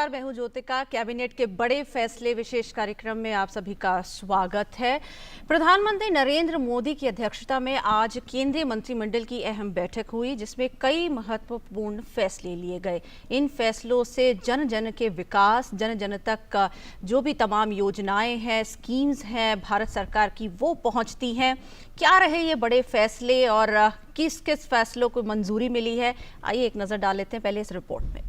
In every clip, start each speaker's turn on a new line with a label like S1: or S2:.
S1: नमस्कार, मैं हूं ज्योतिका। कैबिनेट के बड़े फैसले विशेष कार्यक्रम में आप सभी का स्वागत है। प्रधानमंत्री नरेंद्र मोदी की अध्यक्षता में आज केंद्रीय मंत्रिमंडल की अहम बैठक हुई, जिसमें कई महत्वपूर्ण फैसले लिए गए। इन फैसलों से जन जन के विकास, जन जन तक का जो भी तमाम योजनाएं हैं, स्कीम्स हैं भारत सरकार की, वो पहुंचती हैं। क्या रहे ये बड़े फैसले और किस किस फैसलों को मंजूरी मिली है, आइए एक नजर डाल लेते हैं पहले इस रिपोर्ट में।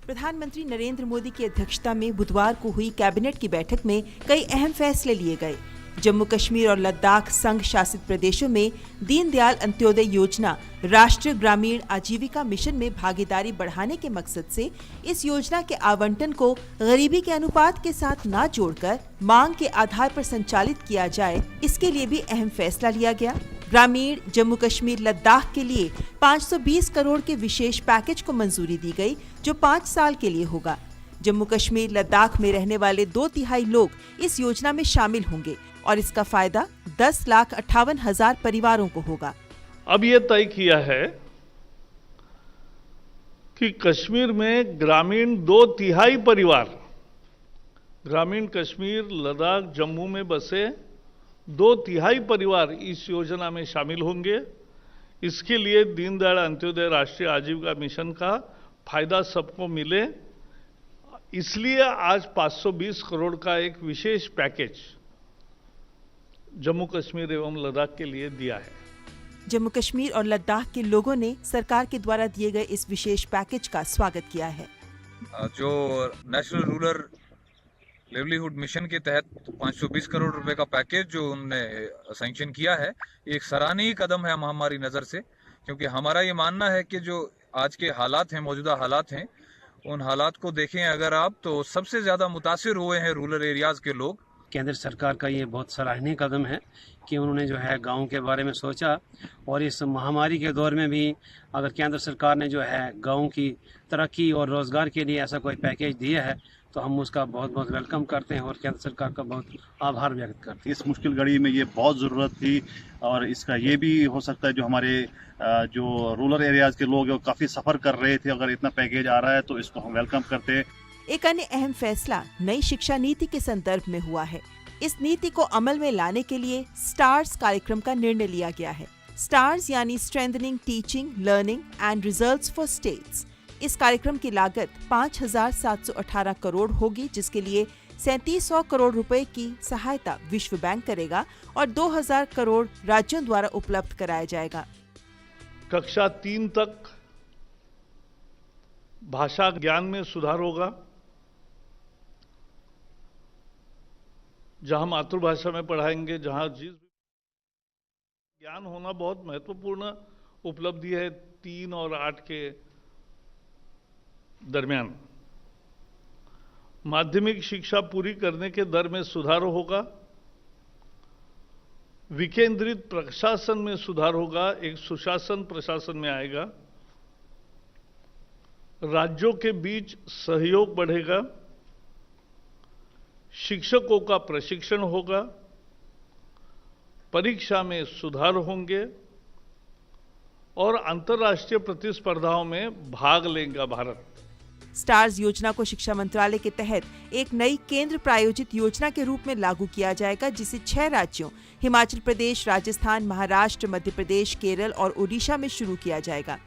S2: प्रधानमंत्री नरेंद्र मोदी की अध्यक्षता में बुधवार को हुई कैबिनेट की बैठक में कई अहम फैसले लिए गए। जम्मू कश्मीर और लद्दाख संघ शासित प्रदेशों में दीनदयाल अंत्योदय योजना राष्ट्रीय ग्रामीण आजीविका मिशन में भागीदारी बढ़ाने के मकसद से इस योजना के आवंटन को गरीबी के अनुपात के साथ न जोड़कर मांग के आधार पर संचालित किया जाए, इसके लिए भी अहम फैसला लिया गया। ग्रामीण जम्मू कश्मीर लद्दाख के लिए 520 करोड़ के विशेष पैकेज को मंजूरी दी गई, जो 5 साल के लिए होगा। जम्मू कश्मीर लद्दाख में रहने वाले 2/3 लोग इस योजना में शामिल होंगे और इसका फायदा 10,58,000 परिवारों को होगा।
S3: अब ये तय किया है कि कश्मीर में ग्रामीण 2/3 परिवार, ग्रामीण कश्मीर लद्दाख जम्मू में बसे 2/3 परिवार इस योजना में शामिल होंगे। इसके लिए दीनदयाल अंत्योदय राष्ट्रीय आजीविका मिशन का फायदा सबको मिले, इसलिए आज 520 करोड़ का एक विशेष पैकेज जम्मू कश्मीर एवं लद्दाख के लिए दिया है।
S2: जम्मू कश्मीर और लद्दाख के लोगों ने सरकार के द्वारा दिए गए इस विशेष पैकेज का स्वागत किया है।
S4: जो नेशनल रूरल लिवलीहुड मिशन के तहत 520 करोड़ रुपए का पैकेज जो उन्होंने सैंक्शन किया है, एक सराहनीय कदम है हमारी नज़र से, क्योंकि हमारा ये मानना है कि जो आज के हालात हैं, मौजूदा हालात हैं, उन हालात को देखें अगर आप, तो सबसे ज़्यादा मुतासिर हुए हैं रूरल एरियाज़ के लोग।
S5: केंद्र सरकार का ये बहुत सराहनीय कदम है कि उन्होंने जो है गाँव के बारे में सोचा, और इस महामारी के दौर में भी अगर केंद्र सरकार ने जो है गाँव की तरक्की और रोज़गार के लिए ऐसा कोई पैकेज दिया है, तो हम उसका बहुत बहुत वेलकम करते हैं और केंद्र सरकार का बहुत आभार व्यक्त करते हैं।
S6: इस मुश्किल घड़ी में ये बहुत ज़रूरत थी, और इसका ये भी हो सकता है जो हमारे जो रूरल एरियाज़ के लोग हैं काफ़ी सफ़र कर रहे थे, अगर इतना पैकेज आ रहा है तो इसको हम वेलकम करते हैं।
S2: एक अन्य अहम फैसला नई शिक्षा नीति के संदर्भ में हुआ है। इस नीति को अमल में लाने के लिए स्टार्स कार्यक्रम का निर्णय लिया गया है। स्टार्स यानी strengthening teaching, learning and results for states. इस कार्यक्रम की लागत 5,718 करोड़ होगी, जिसके लिए 3,700 करोड़ रुपए की सहायता विश्व बैंक करेगा और 2,000 करोड़ राज्यों द्वारा उपलब्ध कराया जाएगा।
S3: कक्षा 3 तक भाषा ज्ञान में सुधार होगा, जहां मातृभाषा में पढ़ाएंगे, जहां जिस ज्ञान होना बहुत महत्वपूर्ण उपलब्धि है 3 और 8 के दरमियान। माध्यमिक शिक्षा पूरी करने के दर में सुधार होगा, विकेंद्रित प्रशासन में सुधार होगा, एक सुशासन प्रशासन में आएगा, राज्यों के बीच सहयोग बढ़ेगा, शिक्षकों का प्रशिक्षण होगा, परीक्षा में सुधार होंगे और अंतर्राष्ट्रीय प्रतिस्पर्धाओं में भाग लेगा भारत।
S2: स्टार्स योजना को शिक्षा मंत्रालय के तहत एक नई केंद्र प्रायोजित योजना के रूप में लागू किया जाएगा, जिसे 6 राज्यों हिमाचल प्रदेश, राजस्थान, महाराष्ट्र, मध्य प्रदेश, केरल और ओडिशा में शुरू किया जाएगा।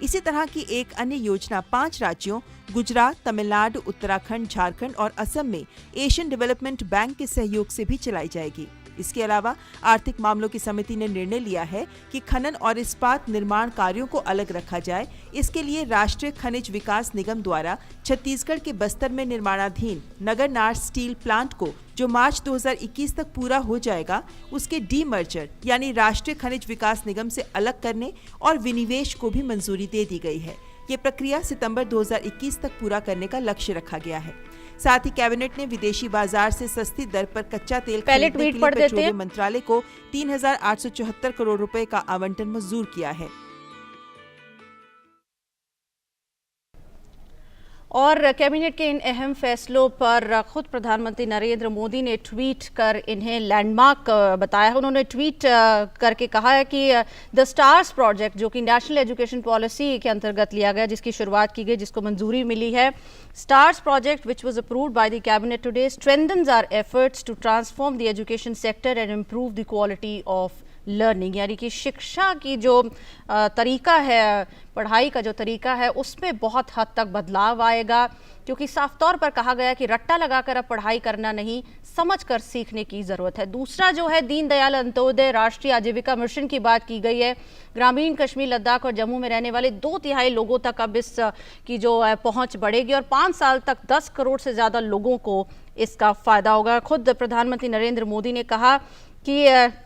S2: इसी तरह की एक अन्य योजना 5 राज्यों गुजरात, तमिलनाडु, उत्तराखंड, झारखंड और असम में एशियन डेवलपमेंट बैंक के सहयोग से भी चलाई जाएगी। इसके अलावा आर्थिक मामलों की समिति ने निर्णय लिया है कि खनन और इस्पात निर्माण कार्यों को अलग रखा जाए। इसके लिए राष्ट्रीय खनिज विकास निगम द्वारा छत्तीसगढ़ के बस्तर में निर्माणाधीन नगरनार स्टील प्लांट को, जो मार्च 2021 तक पूरा हो जाएगा, उसके डीमर्जर यानी राष्ट्रीय खनिज विकास निगम से अलग करने और विनिवेश को भी मंजूरी दे दी गई है। ये प्रक्रिया सितंबर 2021 तक पूरा करने का लक्ष्य रखा गया है। साथ ही कैबिनेट ने विदेशी बाजार से सस्ती दर पर कच्चा तेल खरीदने के लिए पेट्रोलियम मंत्रालय को 3,874 करोड़ रुपए का आवंटन मंजूर किया है।
S1: और कैबिनेट के इन अहम फैसलों पर खुद प्रधानमंत्री नरेंद्र मोदी ने ट्वीट कर इन्हें लैंडमार्क बताया है। उन्होंने ट्वीट करके कहा है कि द स्टार्स प्रोजेक्ट, जो कि नेशनल एजुकेशन पॉलिसी के अंतर्गत लिया गया, जिसकी शुरुआत की गई, जिसको मंजूरी मिली है, STARS project which was approved by the cabinet today strengthens our efforts to transform the education sector and improve the quality of learning. यानी कि शिक्षा की जो तरीका है, पढ़ाई का जो तरीका है, उसमें बहुत हद तक बदलाव आएगा, क्योंकि साफ तौर पर कहा गया कि रट्टा लगाकर अब पढ़ाई करना नहीं, समझकर सीखने की ज़रूरत है। दूसरा जो है, दीनदयाल अंत्योदय राष्ट्रीय आजीविका मिशन की बात की गई है। ग्रामीण कश्मीर, लद्दाख और जम्मू में रहने वाले 2/3 लोगों तक अब इस की जो है पहुँच बढ़ेगी और 5 साल तक 10 करोड़ से ज़्यादा लोगों को इसका फ़ायदा होगा। खुद प्रधानमंत्री नरेंद्र मोदी ने कहा कि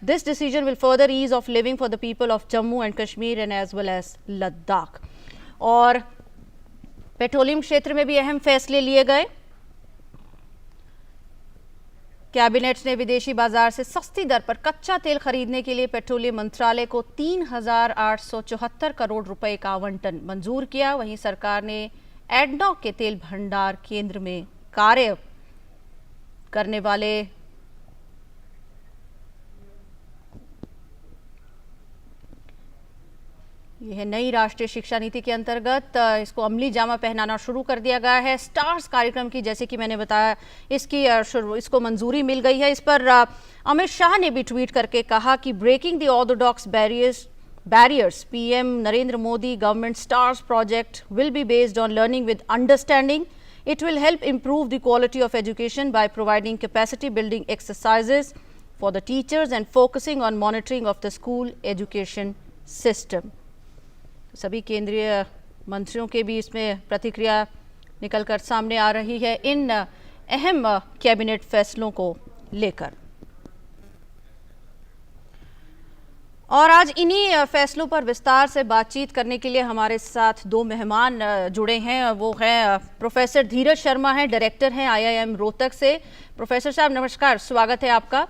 S1: this decision will further ease of living for the people of Jammu and Kashmir and as well as Ladakh. और पेट्रोलियम क्षेत्र में भी अहम फैसले लिए गए। कैबिनेट ने विदेशी बाजार से सस्ती दर पर कच्चा तेल खरीदने के लिए पेट्रोलियम मंत्रालय को 3,874 करोड़ रुपए का आवंटन मंजूर किया। वहीं सरकार ने एडनॉक के तेल भंडार केंद्र में कार्य करने वाले यह नई राष्ट्रीय शिक्षा नीति के अंतर्गत इसको अमली जामा पहनाना शुरू कर दिया गया है। स्टार्स कार्यक्रम की, जैसे कि मैंने बताया, इसको मंजूरी मिल गई है। इस पर अमित शाह ने भी ट्वीट करके कहा कि breaking the orthodox barriers, PM Narendra Modi government STARS project will be based on learning with understanding. It will help improve the quality of education by providing capacity building exercises for the teachers and focusing on monitoring of the school education system. सभी केंद्रीय मंत्रियों के भी इसमें प्रतिक्रिया निकलकर सामने आ रही है इन अहम कैबिनेट फैसलों को लेकर। और आज इन्हीं फैसलों पर विस्तार से बातचीत करने के लिए हमारे साथ दो मेहमान जुड़े हैं। वो हैं प्रोफेसर धीरज शर्मा हैं, डायरेक्टर हैं IIM रोहतक से। प्रोफेसर साहब नमस्कार, स्वागत है आपका।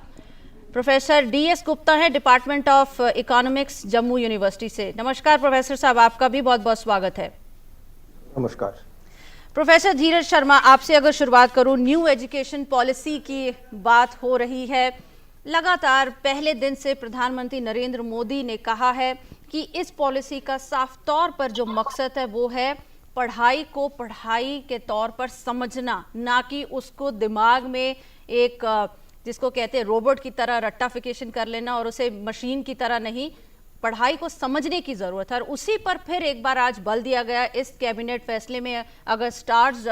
S1: प्रोफेसर DS गुप्ता हैं, department of economics, Jammu university से। नमस्कार प्रोफेसर साहब, आपका भी बहुत बहुत स्वागत है।
S7: नमस्कार।
S1: प्रोफेसर धीरज शर्मा, आपसे अगर शुरुआत करूं, न्यू एजुकेशन पॉलिसी की बात हो रही है। लगातार पहले दिन से प्रधानमंत्री नरेंद्र मोदी ने कहा है कि इस पॉलिसी का साफ तौर पर जो मकसद है वो है पढ़ाई को पढ़ाई के तौर पर समझना, ना कि उसको दिमाग में एक जिसको कहते हैं रोबोट की तरह रट्टाफिकेशन कर लेना और उसे मशीन की तरह नहीं, पढ़ाई को समझने की ज़रूरत है। और उसी पर फिर एक बार आज बल दिया गया इस कैबिनेट फैसले में। अगर स्टार्स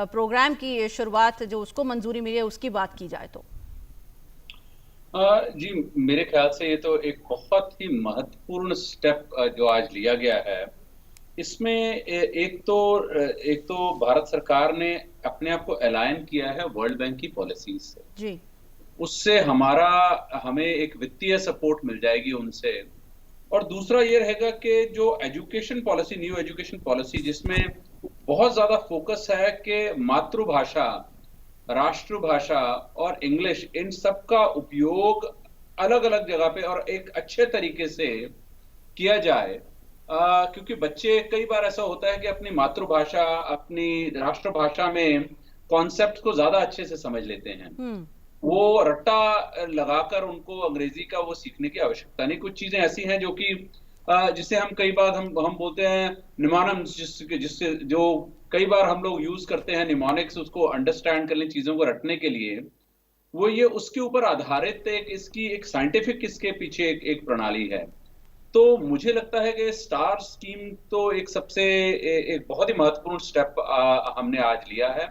S1: प्रोग्राम की शुरुआत जो उसको मंजूरी मिली है उसकी बात की जाए तो
S7: जी, मेरे ख्याल से ये तो एक बहुत ही महत्वपूर्ण स्टेप जो आज लिया गया है। इसमें एक तो भारत सरकार ने अपने आप को अलाइन किया है वर्ल्ड बैंक की पॉलिसी से जी। उससे हमें एक वित्तीय सपोर्ट मिल जाएगी उनसे। और दूसरा ये रहेगा कि जो education policy, new education policy, जिसमें बहुत ज्यादा फोकस है कि मातृभाषा, राष्ट्रभाषा और इंग्लिश, इन सब का उपयोग अलग अलग जगह पे और एक अच्छे तरीके से किया जाए। क्योंकि बच्चे कई बार ऐसा होता है कि अपनी मातृभाषा, अपनी राष्ट्रभाषा में कॉन्सेप्ट को ज्यादा अच्छे से समझ लेते हैं। वो रट्टा लगाकर उनको अंग्रेजी का वो सीखने की आवश्यकता नहीं। कुछ चीजें ऐसी हैं जो कि जिसे हम कई बार हम बोलते हैं निमोनिम्स, जिससे जो कई बार हम लोग यूज करते हैं निमोनिक्स, उसको अंडरस्टैंड करने, चीजों को रटने के लिए, वो ये उसके ऊपर आधारित इसकी एक साइंटिफिक इसके पीछे एक प्रणाली है। तो मुझे लगता है कि स्टार स्कीम तो एक बहुत ही महत्वपूर्ण स्टेप हमने आज लिया है,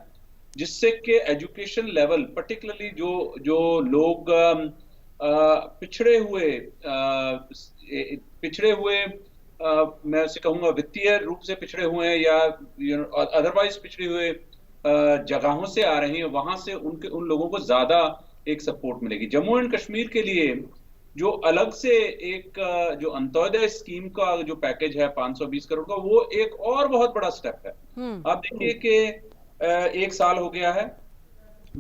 S7: जिससे कि एजुकेशन लेवल, पर्टिकुलरली जो लोग पिछड़े हुए मैं उसे कहूंगा वित्तीय रूप से पिछड़े हुए हैं या अदरवाइज पिछड़े हुए जगहों से आ रहे हैं, वहां से उन लोगों को ज्यादा एक सपोर्ट मिलेगी। जम्मू एंड कश्मीर के लिए जो अलग से एक जो अंत्योदय स्कीम का जो पैकेज है 520 करोड़ का, वो एक और बहुत बड़ा स्टेप है। आप देखिए कि 1 साल हो गया है,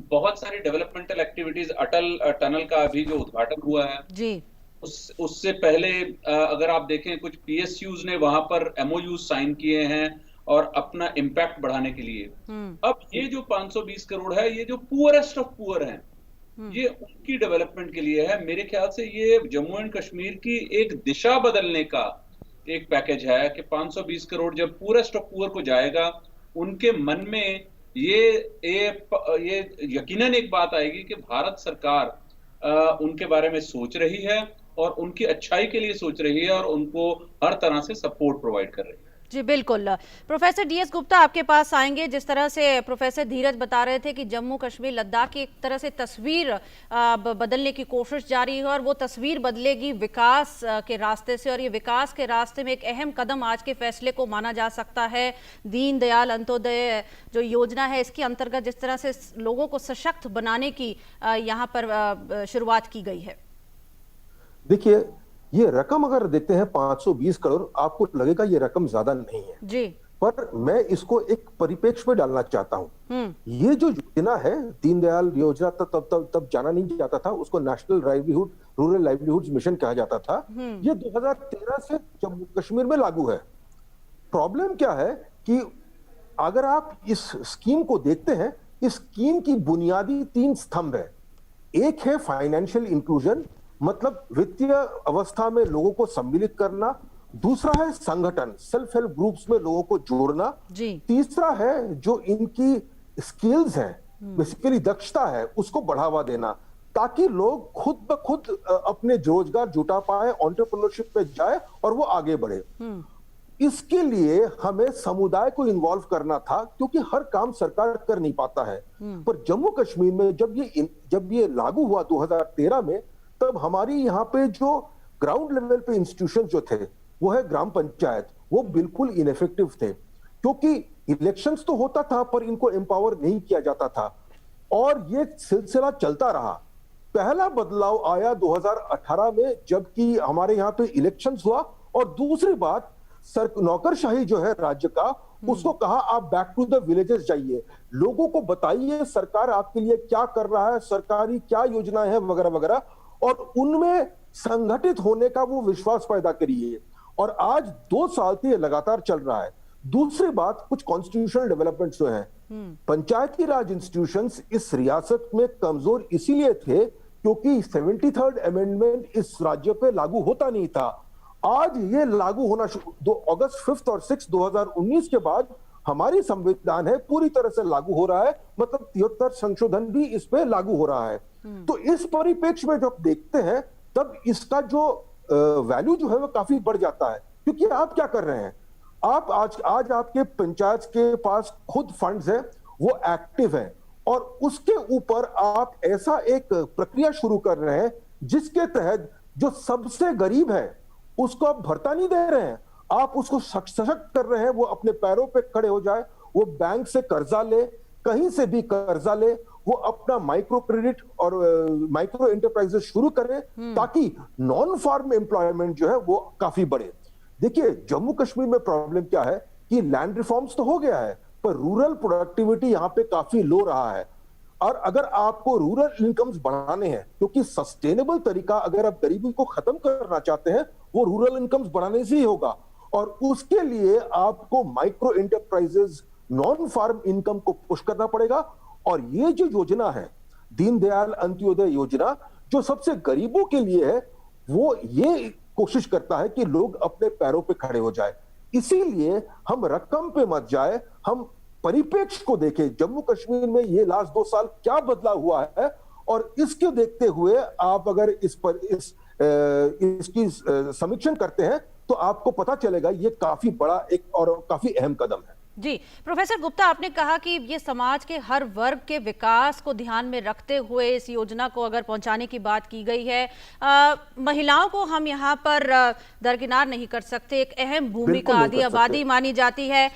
S7: बहुत सारी डेवलपमेंटल एक्टिविटीज, अटल टनल का अभी जो उद्घाटन हुआ है जी, उससे पहले अगर आप देखें कुछ PSUs ने वहां पर MOUs साइन किए हैं और अपना इम्पैक्ट बढ़ाने के लिए। अब ये जो 520 करोड़ है, ये जो पुअरेस्ट ऑफ पुअर हैं, ये उनकी डेवलपमेंट के लिए है। मेरे ख्याल से ये जम्मू एंड कश्मीर की एक दिशा बदलने का एक पैकेज है कि 520 करोड़ जब पुअरेस्ट ऑफ पुअर को जाएगा, उनके मन में ये यकीनन एक बात आएगी कि भारत सरकार उनके बारे में सोच रही है और उनकी अच्छाई के लिए सोच रही है और उनको हर तरह से सपोर्ट प्रोवाइड कर रही है।
S1: जी बिल्कुल। प्रोफेसर डीएस गुप्ता आपके पास आएंगे। जिस तरह से प्रोफेसर धीरज बता रहे थे कि जम्मू कश्मीर लद्दाख की एक तरह से तस्वीर बदलने की कोशिश जारी है और वो तस्वीर बदलेगी विकास के रास्ते से, और ये विकास के रास्ते में एक अहम कदम आज के फैसले को माना जा सकता है। दीन दयाल अंत्योदय जो योजना है, इसके अंतर्गत जिस तरह से लोगों को सशक्त बनाने की यहाँ पर शुरुआत की गई है।
S8: देखिए, ये रकम अगर देखते हैं 520 करोड़, आपको लगेगा ये रकम ज्यादा नहीं है
S1: जी,
S8: पर मैं इसको एक परिप्रेक्ष्य में डालना चाहता हूं। ये जो योजना है, दीनदयाल योजना तब जाना नहीं जाता था, उसको national livelihood rural livelihood mission कहा जाता था। ये 2013 से जम्मू कश्मीर में लागू है। प्रॉब्लम क्या है कि अगर आप इस स्कीम को देखते हैं, इस स्कीम की बुनियादी 3 स्तंभ है। एक है फाइनेंशियल इंक्लूजन, मतलब वित्तीय अवस्था में लोगों को सम्मिलित करना। दूसरा है संगठन, सेल्फ हेल्प ग्रुप्स में लोगों को जोड़ना
S1: जी।
S8: तीसरा है जो इनकी स्किल्स हैं, बेसिकली दक्षता है, उसको बढ़ावा देना, ताकि लोग खुद ब खुद अपने रोजगार जुटा पाए, एंटरप्रेन्योरशिप पे जाए और वो आगे बढ़े। इसके लिए हमें समुदाय को इन्वॉल्व करना था, क्योंकि हर काम सरकार कर नहीं पाता है। पर जम्मू कश्मीर में जब ये लागू हुआ 2013 में, तब हमारी यहाँ पे जो ग्राउंड लेवल पे इंस्टीट्यूशन जो थे, वो है ग्राम पंचायत, वो बिल्कुल इनफेक्टिव थे, क्योंकि इलेक्शंस तो होता था पर इनको एम्पावर नहीं किया जाता था और ये सिलसिला चलता रहा। पहला बदलाव आया 2018 में, जबकि हमारे यहाँ पे इलेक्शंस हुआ। और दूसरी बात, नौकरशाही जो है राज्य का, उसको कहा आप बैक टू द विलेजेस जाइए, लोगों को बताइए सरकार आपके लिए क्या कर रहा है, सरकारी क्या योजनाएं हैं वगैरह वगैरह, और उनमें संगठित होने का वो विश्वास पैदा करिए। और आज 2 साल से ये लगातार चल रहा है। दूसरी बात, कुछ कॉन्स्टिट्यूशनल डेवलपमेंट्स जो हैं, पंचायती राज इंस्टीट्यूशंस इस रियासत में कमजोर इसीलिए थे क्योंकि 73rd अमेंडमेंट इस राज्य पे लागू होता नहीं था। आज ये लागू होना अगस्त 5 और 6 2019 के बाद हमारी संविधान है पूरी तरह से लागू हो रहा है, मतलब 73 संशोधन भी इस पे लागू हो रहा है। तो इस परिप्रेक्ष्य में जब देखते हैं, तब इसका जो वैल्यू जो है वो काफी बढ़ जाता है। क्योंकि आप क्या कर रहे हैं, आप आज आपके पंचायत के पास खुद फंड्स हैं, वो एक्टिव हैं, और उसके ऊपर आप ऐसा एक प्रक्रिया शुरू कर रहे हैं जिसके तहत जो सबसे गरीब है उसको आप भर्ता नहीं दे रहे हैं, आप उसको सशक्त कर रहे हैं, वो अपने पैरों पे खड़े हो जाए, वो बैंक से कर्जा ले, कहीं से भी कर्जा ले, वो अपना माइक्रो क्रेडिट और माइक्रो एंटरप्राइजेस शुरू करें, ताकि नॉन फार्म एम्प्लॉयमेंट जो है वो काफी बढ़े। देखिए, जम्मू कश्मीर में प्रॉब्लम क्या है कि लैंड रिफॉर्म्स तो हो गया है, पर रूरल प्रोडक्टिविटी यहाँ पे काफी लो रहा है। और अगर आपको रूरल इनकम्स बढ़ाने हैं, क्योंकि सस्टेनेबल तरीका अगर आप गरीबी को खत्म करना चाहते हैं, वो रूरल इनकम्स बढ़ाने से ही होगा। और उसके लिए आपको micro enterprises, non farm income को पुश करना पड़ेगा। और ये जो योजना है, दीनदयाल अंत्योदय योजना, जो सबसे गरीबों के लिए है, वो ये कोशिश करता है कि लोग अपने पैरों पे खड़े हो जाए। इसीलिए हम रकम पे मत जाए, हम परिप्रेक्ष्य को देखें। जम्मू कश्मीर में ये लास्ट 2 साल क्या बदलाव हुआ है, और इसके देखते हुए आप अगर इसकी समीक्षण करते हैं, तो आपको पता चलेगा ये काफी बड़ा एक और काफी अहम कदम है।
S1: जी प्रोफेसर गुप्ता, आपने कहा कि ये समाज के हर वर्ग के विकास को ध्यान में रखते हुए इस योजना को अगर पहुंचाने की बात की गई है, महिलाओं को हम यहाँ पर दरकिनार नहीं कर सकते। एक अहम भूमिका आदि आबादी मानी जाती है।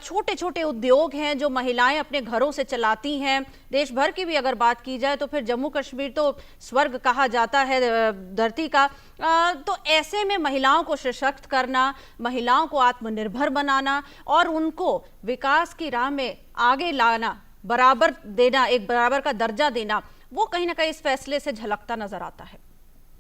S1: छोटे छोटे उद्योग हैं जो महिलाएं अपने घरों से चलाती हैं। देश भर की भी अगर बात की जाए तो फिर जम्मू कश्मीर तो स्वर्ग कहा जाता है धरती का। तो ऐसे में महिलाओं को सशक्त करना, महिलाओं को आत्मनिर्भर बनाना और उनको विकास की राह में आगे लाना, बराबर देना, एक बराबर का दर्जा देना, वो कहीं ना कहीं इस फैसले से झलकता नजर आता है।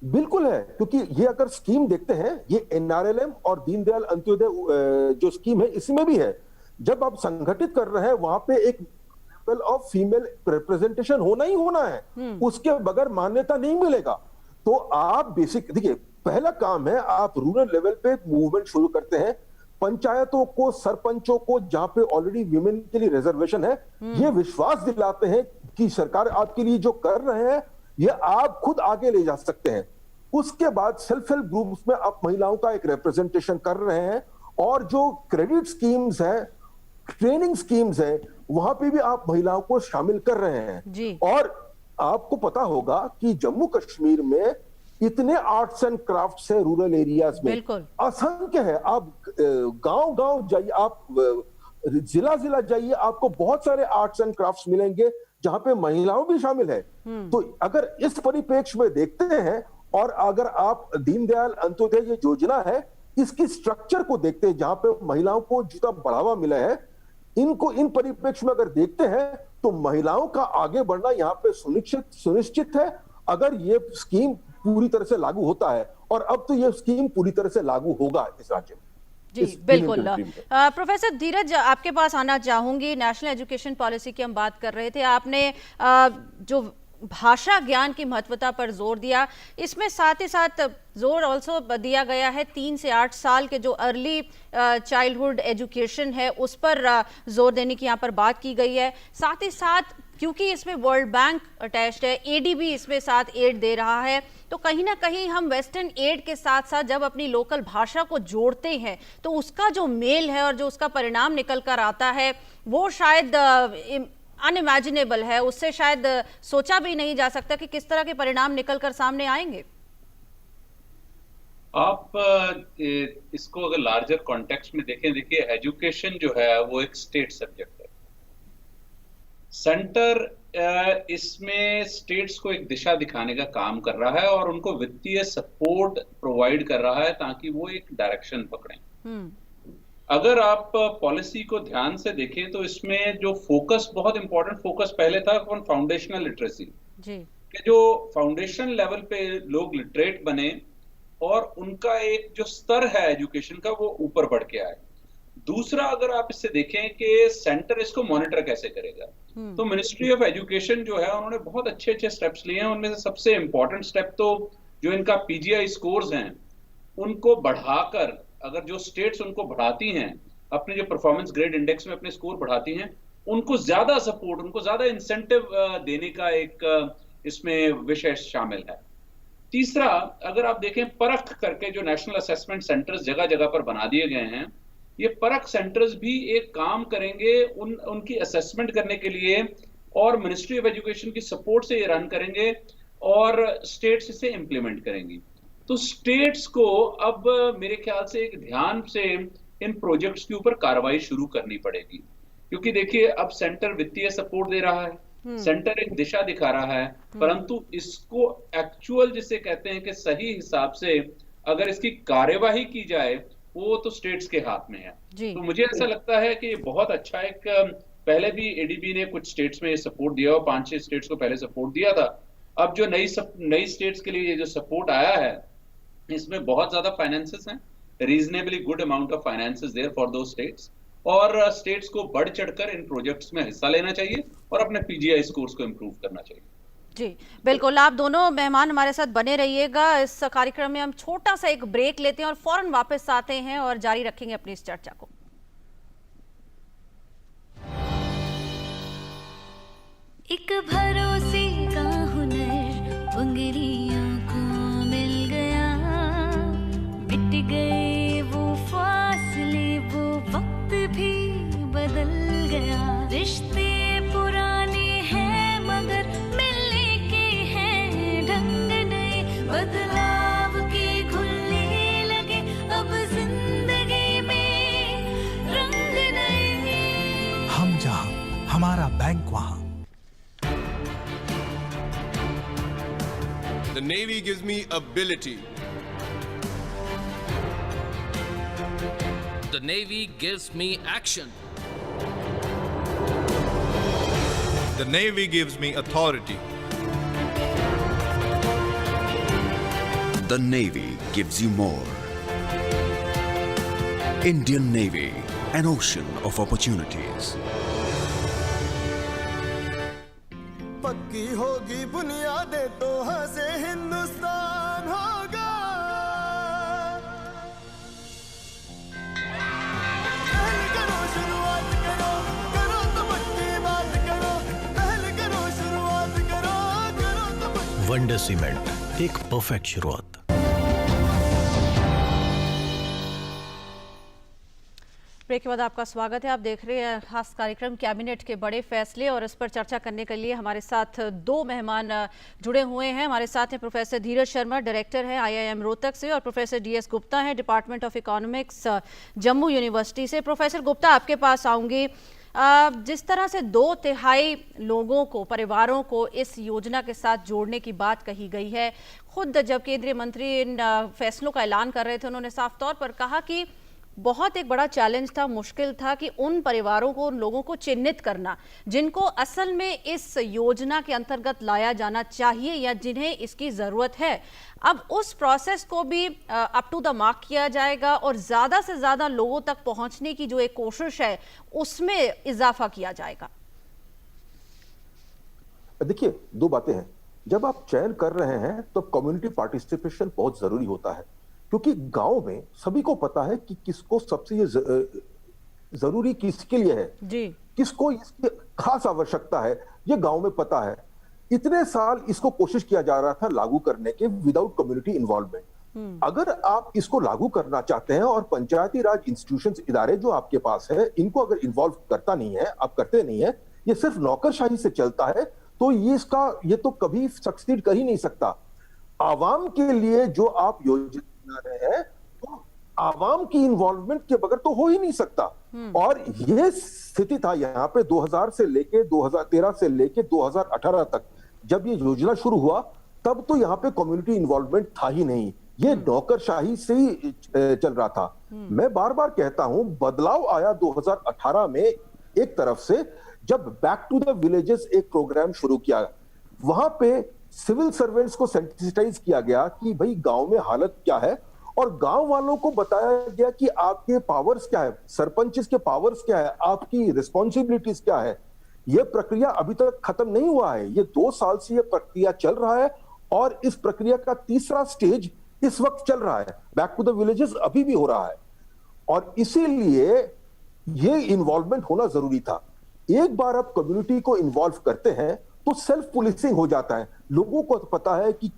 S8: बिल्कुल है, क्योंकि ये अगर स्कीम देखते हैं, ये NRLM और दीनदयाल अंत्योदय जो स्कीम है, इसमें भी है जब आप संगठित कर रहे हैं वहां पे एक लेवल ऑफ फीमेल रिप्रेजेंटेशन होना ही होना है, उसके बगैर मान्यता नहीं मिलेगा। तो आप बेसिक देखिए, पहला काम है आप रूरल लेवल पे मूवमेंट शुरू करते हैं, पंचायतों को, सरपंचों को जहां पे ऑलरेडी विमेन के लिए रिजर्वेशन है, ये विश्वास दिलाते हैं कि सरकार आपके लिए जो कर रहे हैं ये आप खुद आगे ले जा सकते हैं। उसके बाद सेल्फ हेल्प ग्रुप्स में आप महिलाओं का एक रिप्रेजेंटेशन कर रहे हैं, और जो क्रेडिट स्कीम्स हैं, ट्रेनिंग स्कीम्स हैं, वहां पे भी आप महिलाओं को शामिल कर रहे हैं
S1: जी।
S8: और आपको पता होगा कि जम्मू कश्मीर में इतने आर्ट्स एंड क्राफ्ट्स है रूरल एरियाज में,
S1: बिल्कुल
S8: असंख्य है। आप गांव गांव जाइए, आप जिला जिला जाइए, आपको बहुत सारे आर्ट्स एंड क्राफ्ट्स मिलेंगे जहां पे महिलाओं भी शामिल है। तो अगर इस परिप्रेक्ष्य में देखते हैं और अगर आप दीनदयाल अंत्योदय ये योजना है इसकी स्ट्रक्चर को देखते हैं जहां पे महिलाओं को जितना बढ़ावा मिला है, इनको इन परिप्रेक्ष्य में अगर देखते हैं तो महिलाओं का आगे बढ़ना यहाँ पे सुनिश्चित है अगर ये स्कीम पूरी तरह से लागू होता है, और अब तो ये स्कीम पूरी तरह से लागू होगा इस राज्य में।
S1: जी बिल्कुल। प्रोफेसर धीरज, आपके पास आना चाहूंगी। नेशनल एजुकेशन पॉलिसी की हम बात कर रहे थे, आपने जो भाषा ज्ञान की महत्वता पर जोर दिया, इसमें साथ ही साथ जोर ऑल्सो दिया गया है 3 से 8 साल के जो अर्ली चाइल्डहुड एजुकेशन है उस पर जोर देने की यहाँ पर बात की गई है। साथ ही साथ क्योंकि इसमें वर्ल्ड बैंक अटैच्ड है, एडीबी इसमें साथ एड दे रहा है, तो कहीं ना कहीं हम वेस्टर्न एड के साथ साथ जब अपनी लोकल भाषा को जोड़ते हैं तो उसका जो मेल है और जो उसका परिणाम निकल कर आता है वो शायद अनइमेजिनेबल है। उससे शायद सोचा भी नहीं जा सकता कि किस तरह के परिणाम निकल कर सामने आएंगे।
S7: आप इसको अगर लार्जर कॉन्टेक्स्ट में देखें, देखिए एजुकेशन जो है वो एक स्टेट सब्जेक्ट है। सेंटर इसमें स्टेट्स को एक दिशा दिखाने का काम कर रहा है और उनको वित्तीय सपोर्ट प्रोवाइड कर रहा है ताकि वो एक डायरेक्शन पकड़ें। अगर आप पॉलिसी को ध्यान से देखें तो इसमें जो फोकस, बहुत इंपॉर्टेंट फोकस पहले था ऑन फाउंडेशनल लिटरेसी, कि जो फाउंडेशन लेवल पे लोग लिटरेट बने और उनका एक जो स्तर है एजुकेशन का वो ऊपर बढ़ के आए। दूसरा, अगर आप इससे देखें कि सेंटर इसको मॉनिटर कैसे करेगा, तो मिनिस्ट्री ऑफ एजुकेशन जो है उन्होंने बहुत अच्छे स्टेप्स लिए हैं। उनमें से सबसे इंपॉर्टेंट स्टेप तो जो इनका पीजीआई स्कोर्स हैं उनको बढ़ाकर, अगर जो स्टेट्स उनको बढ़ाती हैं, अपने जो परफॉर्मेंस ग्रेड इंडेक्स में अपने स्कोर बढ़ाती हैं, उनको ज्यादा सपोर्ट, उनको ज्यादा इंसेंटिव देने का एक इसमें विषय शामिल है। तीसरा, अगर आप देखें परख करके जो नेशनल असेसमेंट सेंटर्स जगह जगह पर बना दिए गए हैं, ये परख सेंटर्स भी एक काम करेंगे उनकी असेसमेंट करने के लिए और मिनिस्ट्री ऑफ एजुकेशन की सपोर्ट से ये रन करेंगे और स्टेट्स इसे इंप्लीमेंट करेंगी। तो स्टेट्स को अब मेरे ख्याल से एक ध्यान से इन प्रोजेक्ट्स के ऊपर कार्रवाई शुरू करनी पड़ेगी, क्योंकि देखिए अब सेंटर वित्तीय सपोर्ट दे रहा है, सेंटर एक दिशा दिखा रहा है, परंतु इसको एक्चुअल जिसे कहते हैं कि सही हिसाब से अगर इसकी कार्यवाही की जाए वो तो स्टेट्स के हाथ में है। तो मुझे ऐसा लगता है कि ये बहुत अच्छा एक, पहले भी एडीबी ने कुछ स्टेट्स में सपोर्ट दिया और 5-6 स्टेट्स को पहले सपोर्ट दिया था। अब जो नई स्टेट्स के लिए ये जो सपोर्ट आया है इसमें बहुत ज्यादा फाइनेंसेस हैं, reasonably good amount of finances there for दो स्टेट्स, और स्टेट्स को बढ़ चढ़कर इन प्रोजेक्ट्स में हिस्सा लेना चाहिए और अपने पीजीआई स्कोर्स को इंप्रूव करना चाहिए।
S1: जी बिल्कुल, आप दोनों मेहमान हमारे साथ बने रहिएगा। इस कार्यक्रम में हम छोटा सा एक ब्रेक लेते हैं और फौरन वापस आते हैं और जारी रखेंगे अपनी इस चर्चा को।
S9: एक भरोसे का हुनर उंगलियों को मिल गया, मिट गए वो फासले, वो वक्त भी बदल गया। रिश्ते पुराने हैं मगर मिलने के हैं ढंग नए, बदलाव के घुलने लगे अब जिंदगी में रंग नए।
S10: हम जहां, हमारा बैंक वहां।
S11: The Navy gives me ability.
S12: The Navy gives me action.
S11: The Navy gives me authority.
S13: The Navy gives you more. Indian Navy, an ocean of opportunities.
S14: पक्की होगी बुनियादें तो हंसे हिंदुस्तान होगा। पहले करो शुरुआत करो, करो तो पक्की बात करो, पहले करो शुरुआत करो, करो तो पक्की।
S10: वंडर सीमेंट, एक परफेक्ट शुरुआत।
S1: ब्रेक के बाद आपका स्वागत है। आप देख रहे हैं खास कार्यक्रम कैबिनेट के बड़े फैसले, और इस पर चर्चा करने के लिए हमारे साथ दो मेहमान जुड़े हुए हैं। हमारे साथ हैं प्रोफेसर धीरज शर्मा, डायरेक्टर हैं IIM रोहतक से, और प्रोफेसर DS गुप्ता हैं, department of economics Jammu university से। प्रोफेसर गुप्ता, आपके पास आऊंगी। जिस तरह से 2/3 लोगों को, परिवारों को इस योजना के साथ जोड़ने की बात कही गई है, खुद जब केंद्रीय मंत्री इन फैसलों का ऐलान कर रहे थे, उन्होंने साफ तौर पर कहा कि बहुत एक बड़ा चैलेंज था, मुश्किल था कि उन परिवारों को, उन लोगों को चिन्हित करना जिनको असल में इस योजना के अंतर्गत लाया जाना चाहिए या जिन्हें इसकी ज़रूरत है। अब उस प्रोसेस को भी अप टू द मार्क किया जाएगा और ज़्यादा से ज़्यादा लोगों तक पहुंचने की जो एक कोशिश है उसमें इजाफा किया जाएगा।
S8: देखिए, दो बातें हैं। जब आप चयन कर रहे हैं तो कम्युनिटी पार्टिसिपेशन बहुत जरूरी होता है, क्योंकि गांव में सभी को पता है कि किसको सबसे ये जरूरी किसके लिए है
S1: जी,
S8: किसको इसकी खास आवश्यकता है, ये गांव में पता है। इतने साल इसको कोशिश किया जा रहा था लागू करने के विदाउट कम्युनिटी इन्वॉल्वमेंट। अगर आप इसको लागू करना चाहते हैं और पंचायती राज इंस्टीट्यूशंस, इदारे जो आपके पास है, इनको अगर इन्वॉल्व करता नहीं है, आप करते नहीं है, ये सिर्फ नौकरशाही से चलता है, तो ये तो कभी सक्सीड कर ही नहीं सकता। आवाम के लिए जो आप योजना बना रहे हैं, तो आवाम की इन्वॉल्वमेंट के बगैर तो हो ही नहीं सकता। और ये स्थिति था यहाँ पे 2000 से लेके 2013 से लेके 2018 तक, जब ये योजना शुरू हुआ तब तो यहाँ पे कम्युनिटी इन्वॉल्वमेंट था ही नहीं, ये नौकरशाही से ही चल रहा था। मैं बार बार कहता हूं, बदलाव आया 2018 में एक तरफ से, जब बैक टू द विलेजेस एक प्रोग्राम शुरू किया। वहां पे सिविल सर्वेंट्स को सेंसिटाइज किया गया कि भाई गांव में हालत क्या है, और गांव वालों को बताया गया कि आपके पावर्स क्या है, सरपंच के पावर्स क्या है, आपकी रिस्पॉन्सिबिलिटीज क्या है। यह प्रक्रिया अभी तक खत्म नहीं हुआ है, ये 2 साल से यह प्रक्रिया चल रहा है, और इस प्रक्रिया का तीसरा स्टेज इस वक्त चल रहा है। बैक टू द विलेजेस अभी भी हो रहा है, और इसीलिए ये इन्वॉल्वमेंट होना जरूरी था। एक बार आप कम्युनिटी को इन्वॉल्व करते हैं तो सेल्फ पुलिसिंग हो जाता है, लोगों को पता है कि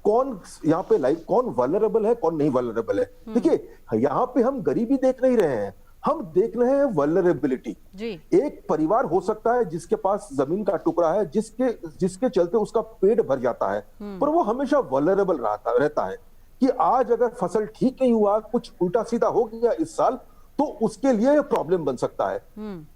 S8: कौन यहाँ पे लाइफ, कौन वल्नरेबल है, कौन नहीं वल्नरेबल है। देखिए, यहाँ पे हम गरीबी देख नहीं रहे हैं, हम देख रहे हैं वल्नरेबिलिटी। एक परिवार हो सकता है जिसके पास जमीन का टुकड़ा है, जिसके चलते उसका पेट भर जाता है, पर वो हमेशा वल्नरेबल रहता है कि आज अगर फसल ठीक नहीं हुआ, कुछ उल्टा सीधा हो गया इस साल, तो उसके लिए प्रॉब्लम बन सकता है।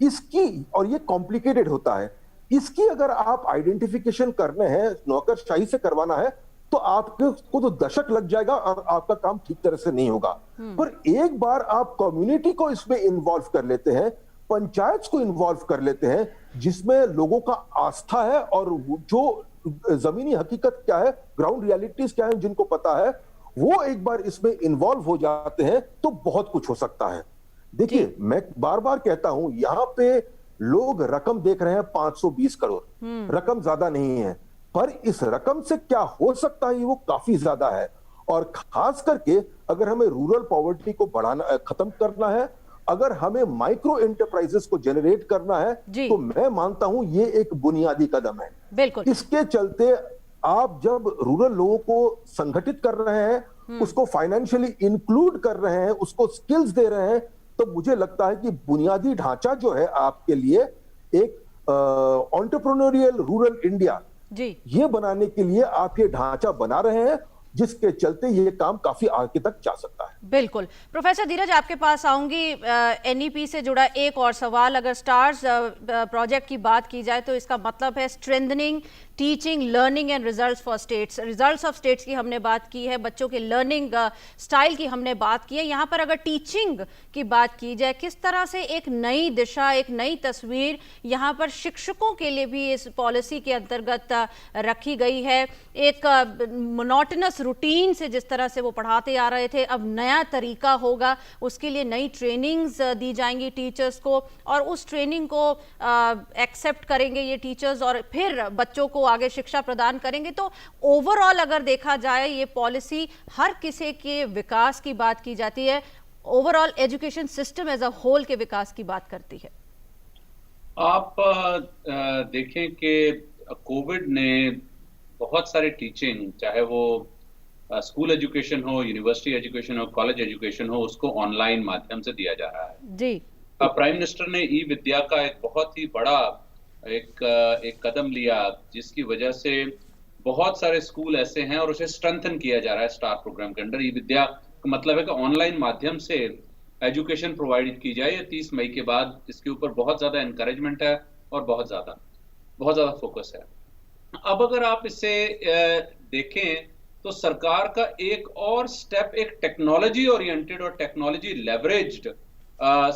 S8: इसकी, और ये कॉम्प्लिकेटेड होता है, इसकी अगर आप आइडेंटिफिकेशन करने हैं, नौकरशाही से करवाना है, तो आपको तो दशक लग जाएगा और आपका काम ठीक तरह से नहीं होगा। पर एक बार आप कम्युनिटी को इसमें इन्वॉल्व कर लेते हैं, पंचायत को इन्वॉल्व कर लेते हैं, जिसमें लोगों का आस्था है और जो जमीनी हकीकत क्या है, ग्राउंड रियलिटीज क्या है, जिनको पता है, वो एक बार इसमें इन्वॉल्व हो जाते हैं तो बहुत कुछ हो सकता है। देखिए, मैं बार बार कहता हूं, यहाँ पे लोग रकम देख रहे हैं 520 करोड़, रकम ज्यादा नहीं है, पर इस रकम से क्या हो सकता है वो काफी ज्यादा है। और खास करके अगर हमें रूरल पॉवर्टी को बढ़ाना, खत्म करना है, अगर हमें माइक्रो एंटरप्राइजेस को जनरेट करना है, तो मैं मानता हूं ये एक बुनियादी कदम है।
S1: बिल्कुल।
S8: इसके चलते आप जब रूरल लोगों को संगठित कर रहे हैं, उसको फाइनेंशियली इंक्लूड कर रहे हैं, उसको स्किल्स दे रहे हैं, तो मुझे लगता है कि बुनियादी ढांचा जो है आपके लिए एक एंटरप्रेन्योरियल रूरल इंडिया
S1: जी, ये
S8: बनाने के लिए आप ये ढांचा बना रहे हैं, जिसके चलते ये काम काफी आगे तक जा सकता है।
S1: बिल्कुल। प्रोफेसर धीरज, आपके पास आऊंगी। NEP से जुड़ा एक और सवाल, अगर स्टार्स प्रोजेक्ट की बात की जाए तो इसका मतलब है strengthening teaching, learning and results for states. Results of states की हमने बात की है, बच्चों के लर्निंग स्टाइल की हमने बात की है। यहाँ पर अगर टीचिंग की बात की जाए, किस तरह से एक नई दिशा, एक नई तस्वीर यहाँ पर शिक्षकों के लिए भी इस पॉलिसी के अंतर्गत रखी गई है। एक मोनोटोनस रूटीन से जिस तरह से वो पढ़ाते आ रहे थे, अब नया तरीका होगा, उसके लिए नई ट्रेनिंग्स दी जाएंगी टीचर्स को, और उस ट्रेनिंग को एक्सेप्ट करेंगे ये टीचर्स और फिर बच्चों को आगे शिक्षा प्रदान करेंगे। तो ओवरऑल अगर देखा जाए, ये पॉलिसी हर किसी के विकास की बात की जाती है, overall education system as a whole के विकास की बात करती है।
S7: आप देखें कि कोविड ने बहुत सारे टीचिंग, चाहे वो स्कूल एजुकेशन हो, यूनिवर्सिटी एजुकेशन हो, कॉलेज एजुकेशन हो, उसको ऑनलाइन माध्यम से दिया जा रहा है।
S1: जी।
S7: प्राइम मिनिस्टर ने ई विद्या का एक बहुत ही बड़ा एक कदम लिया, जिसकी वजह से बहुत सारे स्कूल ऐसे हैं, और उसे स्ट्रेंथन किया जा रहा है स्टार प्रोग्राम के अंडर। ई विद्या का मतलब है कि ऑनलाइन माध्यम से एजुकेशन प्रोवाइड की जाए। 30 मई के बाद इसके ऊपर बहुत ज्यादा एनकरेजमेंट है और बहुत ज्यादा फोकस है। अब अगर आप इसे देखें तो सरकार का एक और स्टेप एक टेक्नोलॉजी ओरिएंटेड और टेक्नोलॉजी लेवरेज्ड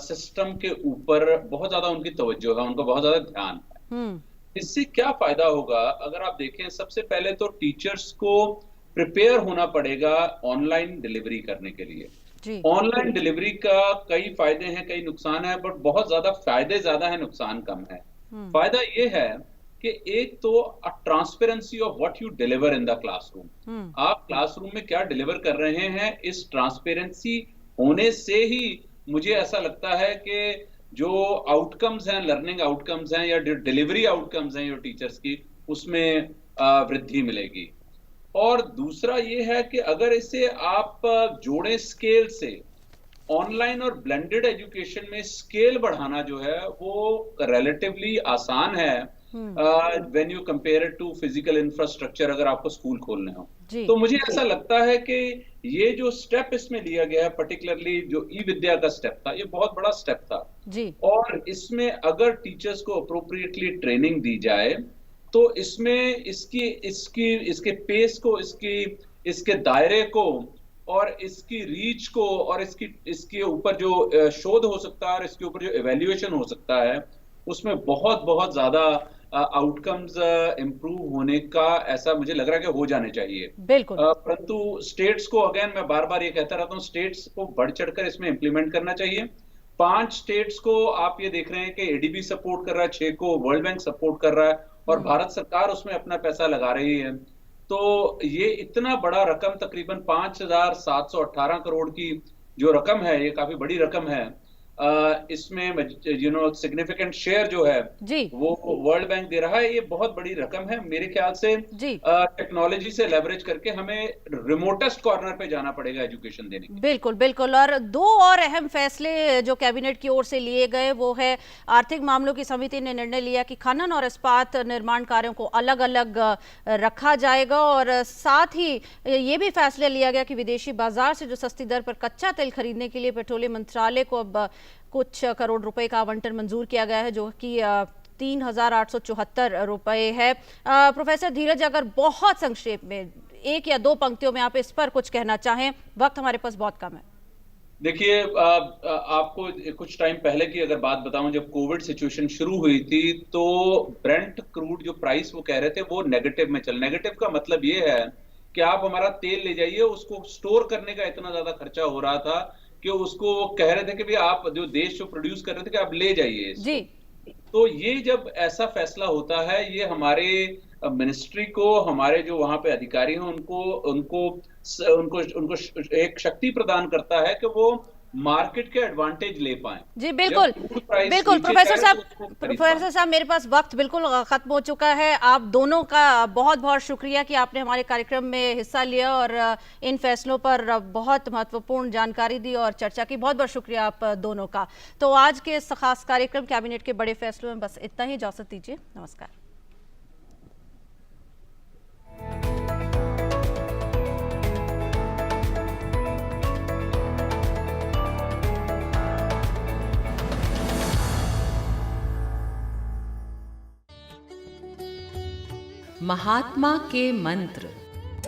S7: सिस्टम के ऊपर बहुत ज्यादा उनकी तवज्जो है, उनका बहुत ज्यादा ध्यान है। इससे क्या फायदा होगा? अगर आप देखें, सबसे पहले तो टीचर्स को प्रिपेयर होना पड़ेगा ऑनलाइन डिलीवरी करने के लिए। ऑनलाइन डिलीवरी का कई फायदे हैं, कई नुकसान है, बट बहुत ज्यादा फायदे ज्यादा है, नुकसान कम है। फायदा ये है कि एक तो transparency of what you deliver in the classroom. आप क्लासरूम में क्या डिलीवर कर रहे हैं, इस ट्रांसपेरेंसी होने से ही मुझे ऐसा लगता है कि जो आउटकम्स हैं, लर्निंग आउटकम्स हैं या डिलीवरी आउटकम्स हैं जो टीचर्स की, उसमें वृद्धि मिलेगी। और दूसरा ये है कि अगर इसे आप जोड़ें स्केल से, ऑनलाइन और ब्लेंडेड एजुकेशन में स्केल बढ़ाना जो है वो रिलेटिवली आसान है when you compare it to physical infrastructure, अगर आपको स्कूल खोलने हो। तो मुझे ऐसा लगता है कि ये जो स्टेप इसमें लिया गया है, पर्टिकुलरली जो ई विद्या का स्टेप था, ये बहुत बड़ा स्टेप था
S1: जी।
S7: और इसमें अगर टीचर्स को अप्रोप्रिएटली ट्रेनिंग दी जाए तो इसमें इसके पेस को, इसके दायरे को और इसकी रीच को और इसके ऊपर जो शोध हो सकता है और इसके ऊपर जो इवैल्यूएशन हो सकता है, उसमें बहुत ज्यादा आउटकम्स इंप्रूव होने का ऐसा मुझे लग रहा है कि हो जाने चाहिए।
S1: बिल्कुल।
S7: परंतु स्टेट्स को, अगेन मैं बार बार ये कहता रहता हूँ, स्टेट्स को बढ़ चढ़कर इसमें इंप्लीमेंट करना चाहिए। 5 स्टेट्स को आप ये देख रहे हैं कि एडीबी सपोर्ट कर रहा है, 6 को वर्ल्ड बैंक सपोर्ट कर रहा है और भारत सरकार उसमें अपना पैसा लगा रही है। तो ये इतना बड़ा रकम, तकरीबन 5,718 करोड़ की जो रकम है, ये काफी बड़ी रकम है। इसमें सिग्निफिकेंट शेयर जो है जी, वो वर्ल्ड बैंक दे रहा है। ये बहुत बड़ी रकम है। मेरे ख्याल से टेक्नोलॉजी से लेवरेज करके हमें रिमोटेस्ट कॉर्नर पे जाना पड़ेगा एजुकेशन देने के।
S1: बिल्कुल बिल्कुल। और 2 और अहम फैसले जो कैबिनेट की ओर से लिए गए, वो है आर्थिक मामलों की समिति ने निर्णय लिया कि खनन और इस्पात निर्माण कार्यों को अलग अलग रखा जाएगा, और साथ ही ये भी फैसला लिया गया कि विदेशी बाजार से जो सस्ती दर पर कच्चा तेल खरीदने के लिए पेट्रोलियम मंत्रालय को अब कुछ करोड़ रुपए का आवंटन मंजूर किया गया है, जो कि 3,874 रुपए है। प्रोफेसर धीरज, अगर बहुत संक्षेप में 1 या 2 पंक्तियों में आप इस पर कुछ कहना चाहें, वक्त हमारे पास बहुत कम है।
S7: देखिए, आपको कुछ टाइम पहले की अगर बात बताऊं, जब कोविड सिचुएशन शुरू हुई थी तो ब्रेंट क्रूड जो प्राइस वो कह रहे थे वो नेगेटिव में चल। नेगेटिव का मतलब ये है कि आप हमारा तेल ले जाइए, उसको स्टोर करने का इतना ज्यादा खर्चा हो रहा था कि उसको कह रहे थे कि भाई आप जो देश जो प्रोड्यूस कर रहे थे कि आप ले जाइए जी। तो ये जब ऐसा फैसला होता है, ये हमारे मिनिस्ट्री को, हमारे जो वहां पे अधिकारी हैं उनको एक शक्ति प्रदान करता है कि वो मार्केट के एडवांटेज ले पाए।
S1: जी बिल्कुल बिल्कुल। प्रोफेसर साहब, मेरे पास वक्त बिल्कुल खत्म हो चुका है। आप दोनों का बहुत बहुत शुक्रिया कि आपने हमारे कार्यक्रम में हिस्सा लिया और इन फैसलों पर बहुत महत्वपूर्ण जानकारी दी और चर्चा की। बहुत बहुत शुक्रिया आप दोनों का। तो आज के इस खास कार्यक्रम कैबिनेट के बड़े फैसलों में बस इतना ही। इजाजत दीजिए, नमस्कार।
S15: महात्मा के मंत्र।